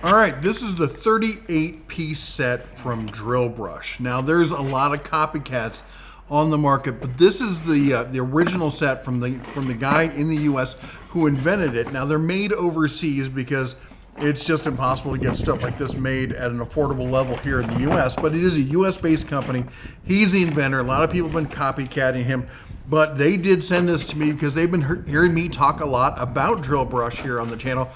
All right, this is the 38-piece set from Drill Brush. Now, there's a lot of copycats on the market, but this is the original set from the guy in the U.S. who invented it. Now, they're made overseas because it's just impossible to get stuff like this made at an affordable level here in the U.S., but it is a U.S.-based company. He's the inventor. A lot of people have been copycatting him, but they did send this to me because they've been hearing me talk a lot about Drill Brush here on the channel.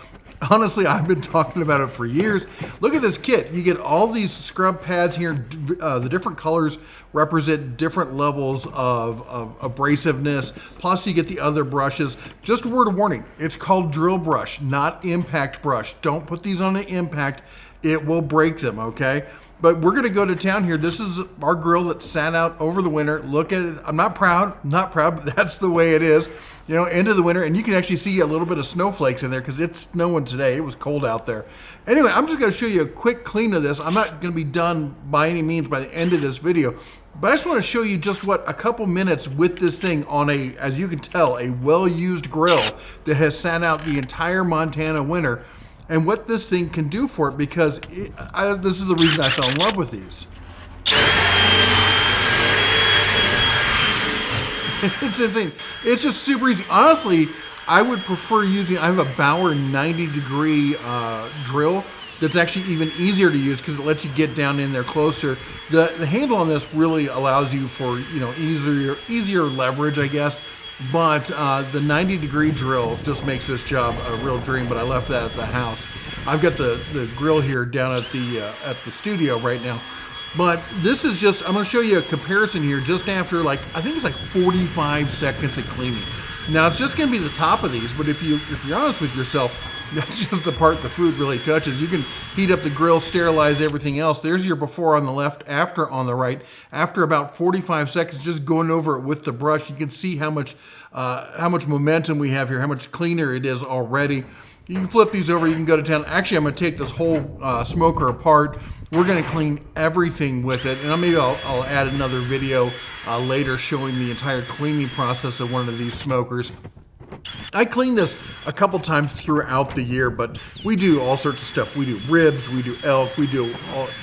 Honestly, I've been talking about it for years. Look at this kit. You get all these scrub pads here. The different colors represent different levels of abrasiveness. Plus, you get the other brushes. Just a word of warning, it's called Drill Brush, not Impact Brush. Don't put these on an Impact. It will break them, okay? But we're gonna go to town here. This is our grill that sat out over the winter. Look at it. I'm not proud, but that's the way it is. You know, end of the winter, and you can actually see a little bit of snowflakes in there because it's snowing today. It was cold out there. Anyway, I'm just gonna show you a quick clean of this. I'm not gonna be done by any means by the end of this video, but I just wanna show you just what a couple minutes with this thing on a, as you can tell, a well-used grill that has sat out the entire Montana winter, and what this thing can do for it, because this is the reason I fell in love with these. It's insane. It's just super easy. Honestly, I would prefer using, I have a Bauer 90-degree drill that's actually even easier to use because it lets you get down in there closer. The handle on this really allows you for, you know, easier leverage, I guess. But the 90-degree drill just makes this job a real dream, but I left that at the house. I've got the grill here down at the studio right now. But this is just, I'm gonna show you a comparison here just after, like, I think it's like 45 seconds of cleaning. Now it's just gonna be the top of these, but if you're honest with yourself, that's just the part the food really touches. You can heat up the grill, sterilize everything else. There's your before on the left, after on the right. After about 45 seconds, just going over it with the brush, you can see how much momentum we have here, how much cleaner it is already. You can flip these over, you can go to town. Actually, I'm gonna take this whole smoker apart. We're gonna clean everything with it, and maybe I'll add another video later showing the entire cleaning process of one of these smokers. I clean this a couple times throughout the year, but we do all sorts of stuff. We do ribs, we do elk, we do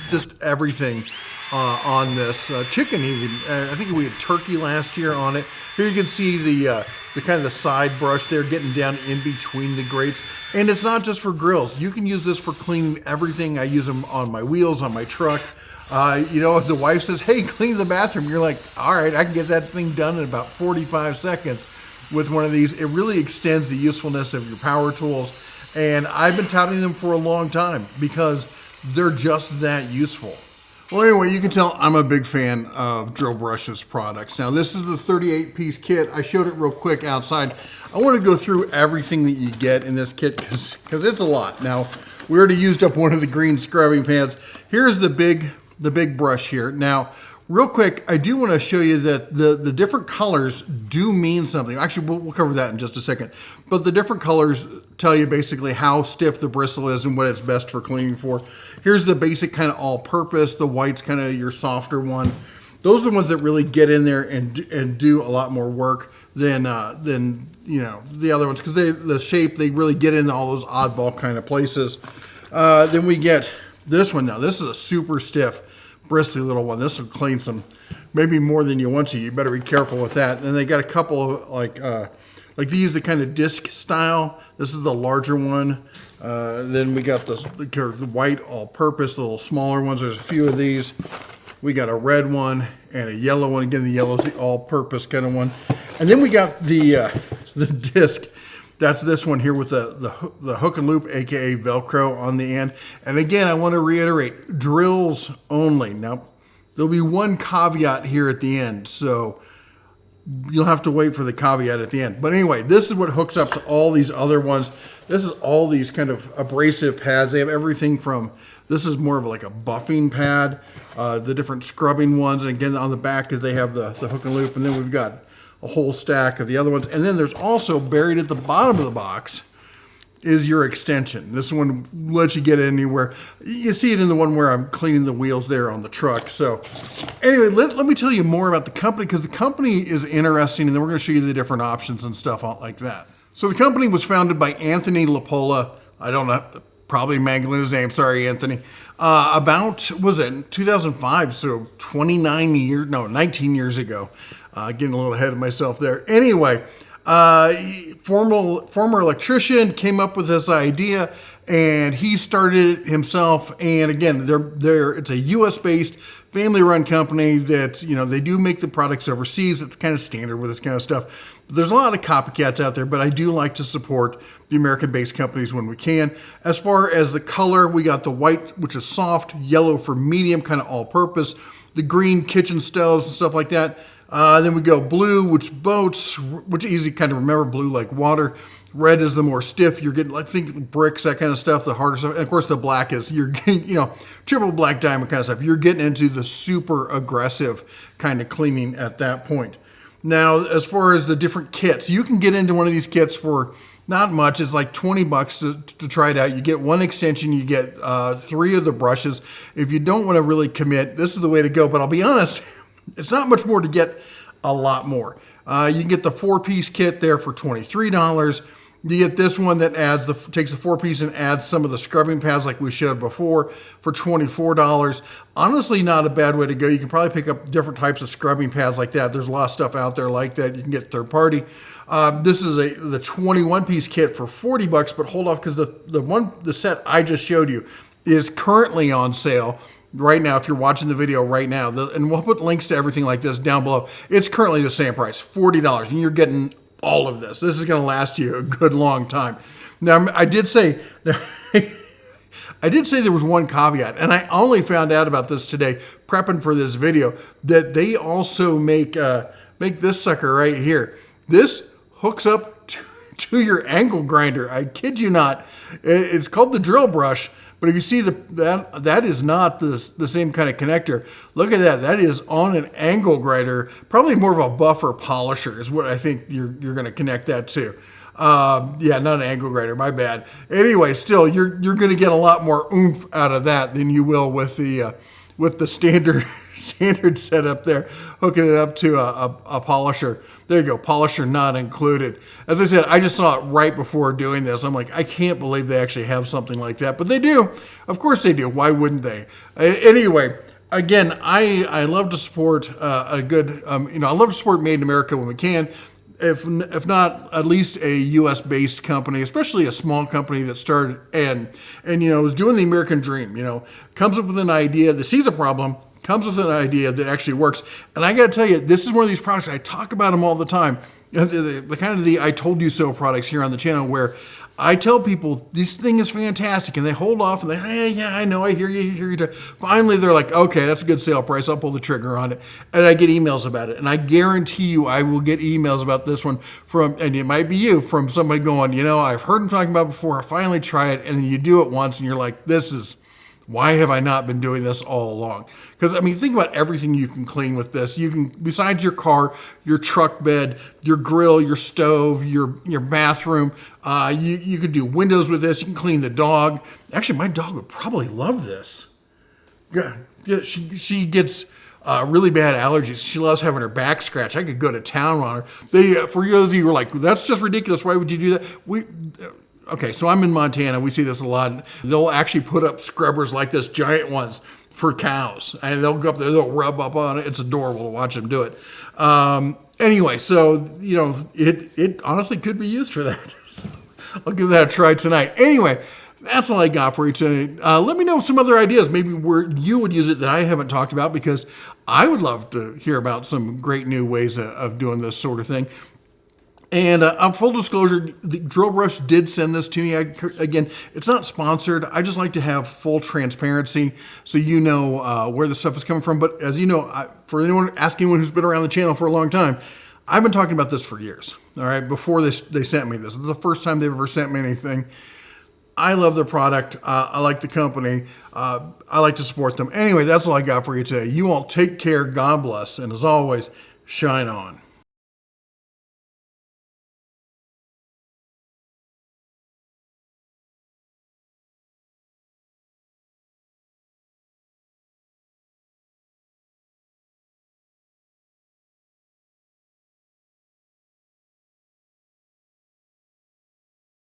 just everything on this. Chicken even. I think we had turkey last year on it. Here you can see the kind of the side brush there getting down in between the grates. And it's not just for grills. You can use this for cleaning everything. I use them on my wheels, on my truck. You know, if the wife says, hey, clean the bathroom, you're like, all right, I can get that thing done in about 45 seconds with one of these. It really extends the usefulness of your power tools. And I've been touting them for a long time because they're just that useful. Well, anyway, you can tell I'm a big fan of Drill Brush's products. Now, this is the 38-piece kit. I showed it real quick outside. I want to go through everything that you get in this kit because it's a lot. Now, we already used up one of the green scrubbing pads. Here's the big brush here. Now, real quick, I do want to show you that the different colors do mean something. Actually, we'll cover that in just a second. But the different colors tell you basically how stiff the bristle is and what it's best for cleaning for. Here's the basic kind of all-purpose. The white's kind of your softer one. Those are the ones that really get in there and do a lot more work than you know, the other ones, because the shape, they really get into all those oddball kind of places. Then we get this one. Now, this is a super stiff, bristly little one. This will clean some, maybe more than you want to. You better be careful with that. And they got a couple of like these, the kind of disc style. This is the larger one. Then we got the white all-purpose, the little smaller ones. There's a few of these. We got a red one and a yellow one. Again, the yellow is the all-purpose kind of one. And then we got the disc. That's this one here with the hook and loop, aka Velcro on the end. And again, I want to reiterate, drills only. Now, there'll be one caveat here at the end, so you'll have to wait for the caveat at the end. But anyway, this is what hooks up to all these other ones. This is all these kind of abrasive pads. They have everything from, this is more of like a buffing pad, the different scrubbing ones. And again, on the back, they have the hook and loop. And then we've got a whole stack of the other ones. And then there's also buried at the bottom of the box is your extension. This one lets you get it anywhere. You see it in the one where I'm cleaning the wheels there on the truck. So anyway, let me tell you more about the company, because the company is interesting, and then we're going to show you the different options and stuff like that. So the company was founded by Anthony LaPolla. I don't probably mangling his name. Sorry, Anthony. Was it 2005? So 19 years ago. Getting a little ahead of myself there. Anyway, former electrician came up with this idea, and he started it himself. And again, it's a U.S. based family-run company that, they do make the products overseas. It's kind of standard with this kind of stuff. There's a lot of copycats out there, but I do like to support the American-based companies when we can. As far as the color, we got the white, which is soft, yellow for medium, kind of all-purpose, the green kitchen stoves and stuff like that. Then we go blue, which boats, which easy kind of remember, blue like water. Red is the more stiff. You're getting, think bricks, that kind of stuff, the harder stuff. And of course, the black is, you're getting, triple black diamond kind of stuff. You're getting into the super aggressive kind of cleaning at that point. Now, as far as the different kits, you can get into one of these kits for not much. It's like $20 to try it out. You get one extension. You get 3 of the brushes. If you don't want to really commit, this is the way to go. But I'll be honest, it's not much more to get a lot more. You can get the 4-piece kit there for $23. You get this one that takes the 4-piece and adds some of the scrubbing pads like we showed before for $24. Honestly, not a bad way to go. You can probably pick up different types of scrubbing pads like that. There's a lot of stuff out there like that. You can get third party. This is the 21-piece kit for $40, but hold off because the set I just showed you is currently on sale right now. If you're watching the video right now, and we'll put links to everything like this down below. It's currently the same price, $40, and you're getting all of this. This is going to last you a good long time. Now, I did say there was one caveat, and I only found out about this today prepping for this video, that they also make this sucker right here. This hooks up to your angle grinder. I kid you not. It's called the drill brush. But if you see that is not the same kind of connector. Look at that. That is on an angle grinder. Probably more of a buffer polisher is what I think you're going to connect that to. Yeah, not an angle grinder. My bad. Anyway, still, you're going to get a lot more oomph out of that than you will with the standard setup there, hooking it up to a polisher. There you go, polisher not included. As I said, I just saw it right before doing this. I'm like, I can't believe they actually have something like that, but they do. Of course they do. Why wouldn't they? Anyway, again, I love to support a good, I love to support Made in America when we can. If not, at least a U.S.-based company, especially a small company that started and is doing the American dream. Comes up with an idea that sees a problem, comes with an idea that actually works. And I got to tell you, this is one of these products. I talk about them all the time. The kind of the I told you so products here on the channel, where I tell people this thing is fantastic, and they hold off and they, hey, yeah, I know, I hear you. Finally, they're like, okay, that's a good sale price. I'll pull the trigger on it. And I get emails about it. And I guarantee you I will get emails about this one and it might be you, from somebody going, I've heard them talking about it before. I finally try it. And then you do it once and you're like, why have I not been doing this all along? Because, think about everything you can clean with this. You can, besides your car, your truck bed, your grill, your stove, your bathroom, you could do windows with this. You can clean the dog. Actually, my dog would probably love this. Yeah, she gets really bad allergies. She loves having her back scratched. I could go to town on her. For those of you who are like, that's just ridiculous. Why would you do that? Okay, so I'm in Montana. We see this a lot. They'll actually put up scrubbers like this, giant ones, for cows. And they'll go up there, they'll rub up on it. It's adorable to watch them do it. Anyway, so, it honestly could be used for that. So I'll give that a try tonight. Anyway, that's all I got for you tonight. Let me know some other ideas, maybe where you would use it that I haven't talked about, because I would love to hear about some great new ways of doing this sort of thing. And full disclosure, the Drill Brush did send this to me. Again, it's not sponsored. I just like to have full transparency so you know where the stuff is coming from. But as you know, for anyone who's been around the channel for a long time, I've been talking about this for years. All right, before they sent me this. This is the first time they've ever sent me anything. I love the product. I like the company. I like to support them. Anyway, that's all I got for you today. You all take care. God bless. And as always, shine on.